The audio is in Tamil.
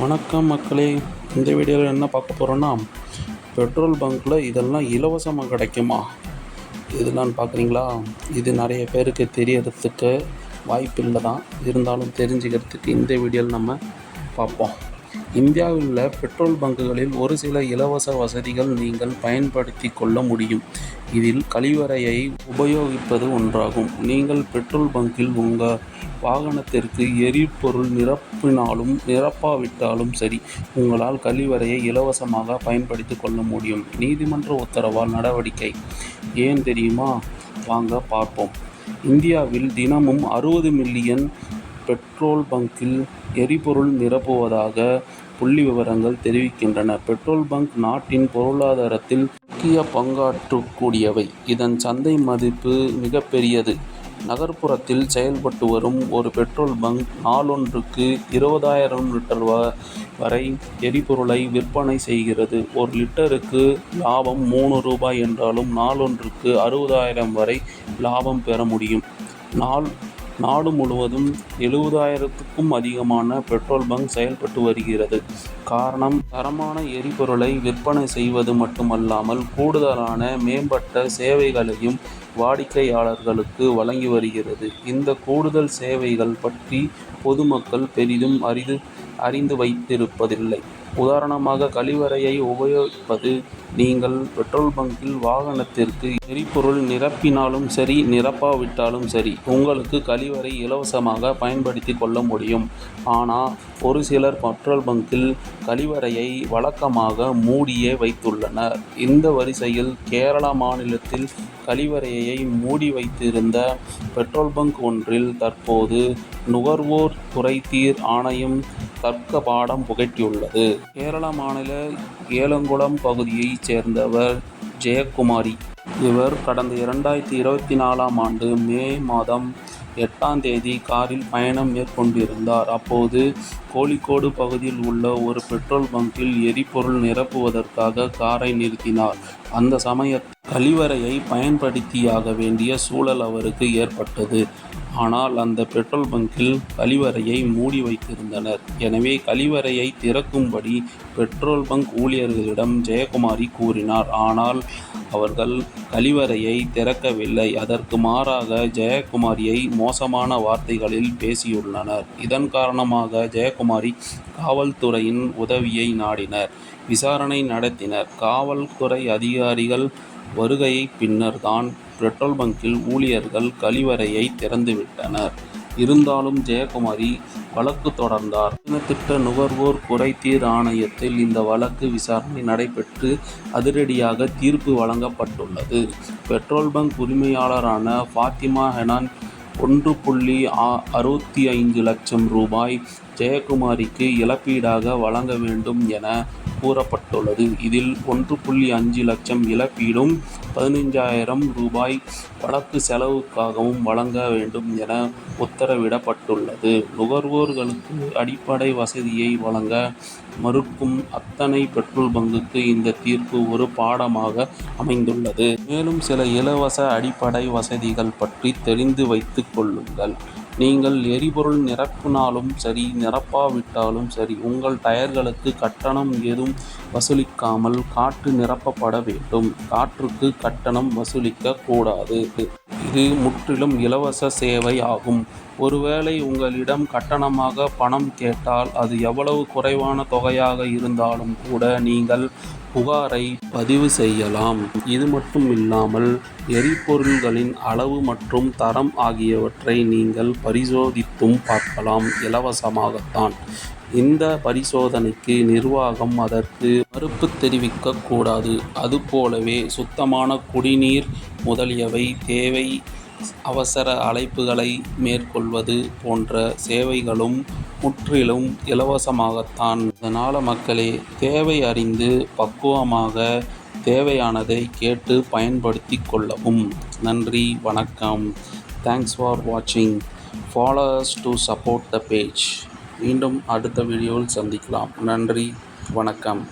வணக்கம் மக்களே. இந்த வீடியோவில் என்ன பார்க்க போகிறோன்னா, பெட்ரோல் பங்க்கில் இதெல்லாம் இலவசமாக கிடைக்குமா இதெல்லாம் பார்க்குறீங்களா? இது நிறைய பேருக்கு தெரியறதுக்கு வாய்ப்பில்லை தான், இருந்தாலும் தெரிஞ்சுக்கிறதுக்கு இந்த வீடியோவில் நம்ம பார்ப்போம். இந்தியாவில் உள்ள பெட்ரோல் பங்குகளில் ஒரு சில இலவச வசதிகள் நீங்கள் பயன்படுத்தி கொள்ள முடியும். இதில் கழிவறையை உபயோகிப்பது ஒன்றாகும். நீங்கள் பெட்ரோல் பங்கில் உங்கள் வாகனத்திற்கு எரிபொருள் நிரப்பினாலும் நிரப்பாவிட்டாலும் சரி, உங்களால் கழிவறையை இலவசமாக பயன்படுத்தி கொள்ள முடியும். நீதிமன்ற உத்தரவால் நடவடிக்கை ஏன் தெரியுமா? வாங்க பார்ப்போம். இந்தியாவில் தினமும் 60 மில்லியன் பெட்ரோல் பங்கில் எரிபொருள் நிரப்புவதாக புள்ளி விவரங்கள் தெரிவிக்கின்றன. பெட்ரோல் பங்க் நாட்டின் பொருளாதாரத்தில் முக்கிய பங்காற்றக்கூடியவை. இதன் சந்தை மதிப்பு மிகப்பெரியது. நகர்ப்புறத்தில் செயல்பட்டு வரும் ஒரு பெட்ரோல் பங்க் நாளொன்றுக்கு 20,000 லிட்டர் வரை எரிபொருளை விற்பனை செய்கிறது. ஒரு லிட்டருக்கு லாபம் ரூ. 3 என்றாலும் நாளொன்றுக்கு 60,000 வரை லாபம் பெற முடியும். நாடு முழுவதும் 70,000க்கும் அதிகமான பெட்ரோல் பங்க் செயல்பட்டு வருகிறது. காரணம், தரமான எரிபொருளை விற்பனை செய்வது மட்டுமல்லாமல் கூடுதலான மேம்பட்ட சேவைகளையும் வாடிக்கையாளர்களுக்கு வழங்கி வருகிறது. இந்த கூடுதல் சேவைகள் பற்றி பொதுமக்கள் பெரிதும் அறிந்து வைத்திருப்பதில்லை. உதாரணமாக, கழிவறையை உபயோகிப்பது. நீங்கள் பெட்ரோல் பங்கில் வாகனத்திற்கு எரிபொருள் நிரப்பினாலும் சரி, நிரப்பாவிட்டாலும் சரி, உங்களுக்கு கழிவறை இலவசமாக பயன்படுத்தி கொள்ள முடியும். ஆனால் ஒரு சிலர் பெட்ரோல் பங்கில் கழிவறையை வழக்கமாக மூடியே வைத்துள்ளனர். இந்த வரிசையில் கேரள மாநிலத்தில் கழிவறையை மூடி வைத்திருந்த பெட்ரோல் பங்க் ஒன்றில் தற்போது நுகர்வோர் குறைதீர் ஆணையம் தர்க்க பாடம் புகட்டியுள்ளது. கேரள மாநில ஏலங்குளம் பகுதியைச் சேர்ந்தவர் ஜெயக்குமாரி. இவர் கடந்த 2024ஆம் ஆண்டு மே மாதம் 8ஆம் தேதி காரில் பயணம் மேற்கொண்டிருந்தார். அப்போது கோழிக்கோடு பகுதியில் உள்ள ஒரு பெட்ரோல் பங்கில் எரிபொருள் நிரப்புவதற்காக காரை நிறுத்தினார். அந்த சமயத்தில் கழிவறையை பயன்படுத்தியாக வேண்டிய சூழல் அவருக்கு ஏற்பட்டது. ஆனால் அந்த பெட்ரோல் பங்கில் கழிவறையை மூடி வைத்திருந்தனர். எனவே கழிவறையை திறக்கும்படி பெட்ரோல் பங்க் ஊழியர்களிடம் ஜெயக்குமாரி கூறினார். ஆனால் அவர்கள் கழிவறையை திறக்கவில்லை. அதற்கு மாறாக ஜெயக்குமாரியை மோசமான வார்த்தைகளில் பேசியுள்ளனர். இதன் காரணமாக ஜெயக்குமாரி காவல்துறையின் உதவியை நாடினர். விசாரணை நடத்தினர். காவல்துறை அதிகாரிகள் வருகையை பின்னர் தான் பெட்ரோல் பங்கில் ஊழியர்கள் கழிவறையை திறந்துவிட்டனர். இருந்தாலும் ஜெயக்குமாரி வழக்கு தொடர்ந்தார். திட்ட நுகர்வோர் குறைதீர் ஆணையத்தில் இந்த வழக்கு விசாரணை நடைபெற்று அதிரடியாக தீர்ப்பு வழங்கப்பட்டுள்ளது. பெட்ரோல் பங்க் உரிமையாளரான ஃபாத்திமா ஹெனான் 1.65 லட்சம் ரூபாய் ஜெயக்குமாரிக்கு இழப்பீடாக வழங்க வேண்டும் என கூறப்பட்டுள்ளது. இதில் 1.5 லட்சம் இழப்பீடும் 15,000 ரூபாய் வழக்கு செலவுக்காகவும் வழங்க வேண்டும் என உத்தரவிடப்பட்டுள்ளது. நுகர்வோர்களுக்கு அடிப்படை வசதியை வழங்க மறுக்கும் அத்தனை பெட்ரோல் பங்குக்கு இந்த தீர்ப்பு ஒரு பாடமாக அமைந்துள்ளது. மேலும் சில இலவச அடிப்படை வசதிகள் பற்றி தெரிந்து வைத்துக் கொள்ளுங்கள். நீங்கள் எரிபொருள் நிரப்பினாலும் சரி, நிரப்பாவிட்டாலும் சரி, உங்கள் டயர்களுக்கு கட்டணம் ஏதும் வசூலிக்காமல் காற்று நிரப்பப்பட வேண்டும். காற்றுக்கு கட்டணம் வசூலிக்க கூடாது. இது முற்றிலும் இலவச சேவை ஆகும். ஒருவேளை உங்களிடம் கட்டணமாக பணம் கேட்டால், அது எவ்வளவு குறைவான தொகையாக இருந்தாலும் கூட நீங்கள் புகாரை பதிவு செய்யலாம். இது மட்டும் இல்லாமல் எரிபொருள்களின் அளவு மற்றும் தரம் ஆகியவற்றை நீங்கள் பரிசோதித்தும் பார்க்கலாம், இலவசமாகத்தான். இந்த பரிசோதனைக்கு நிர்வாகம் அதற்கு மறுப்பு தெரிவிக்க கூடாது. அதுபோலவே சுத்தமான குடிநீர் முதலியவை தேவை. அவசர அழைப்புகளை மேற்கொள்வது போன்ற சேவைகளும் முற்றிலும் இலவசமாகத்தான். அதனால் மக்களே, தேவை அறிந்து பக்குவமாக தேவையானதை கேட்டு பயன்படுத்தி கொள்ளவும். நன்றி, வணக்கம். தேங்க்ஸ் ஃபார் வாட்சிங். Follow us to support the page. மீண்டும் அடுத்த வீடியோவில் சந்திக்கலாம். நன்றி, வணக்கம்.